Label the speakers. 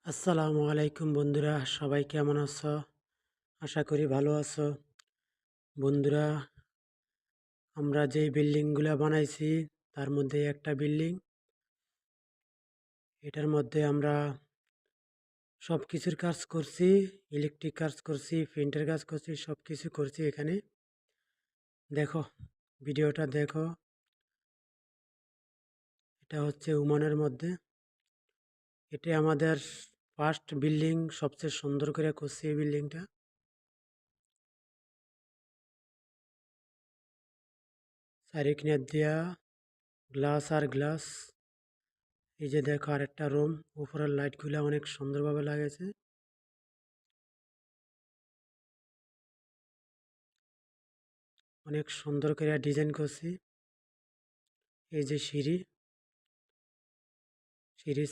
Speaker 1: আসসালামু আলাইকুম বন্ধুরা, সবাই কেমন আছো? আশা করি ভালো আছো। বন্ধুরা, আমরা যেই বিল্ডিংগুলা বানাইছি তার মধ্যে একটা বিল্ডিং। এটার মধ্যে আমরা সব কিছুর কাজ করছি, ইলেকট্রিক কাজ করছি, পেইন্টের কাজ করছি, সব কিছু করছি এখানে। দেখো, ভিডিওটা দেখো। এটা হচ্ছে ওমানের মধ্যে। এটা আমাদের ফার্স্ট বিল্ডিং, সবচেয়ে সুন্দর করে করছি এই বিল্ডিংটা। চারিখানে দিয়া গ্লাস আর গ্লাস। এই যে দেখো আরেকটা রুম, উপরের লাইটগুলো অনেক সুন্দরভাবে লাগেছে। অনেক সুন্দর করে ডিজাইন করছি। এই যে সিঁড়ির সাইডে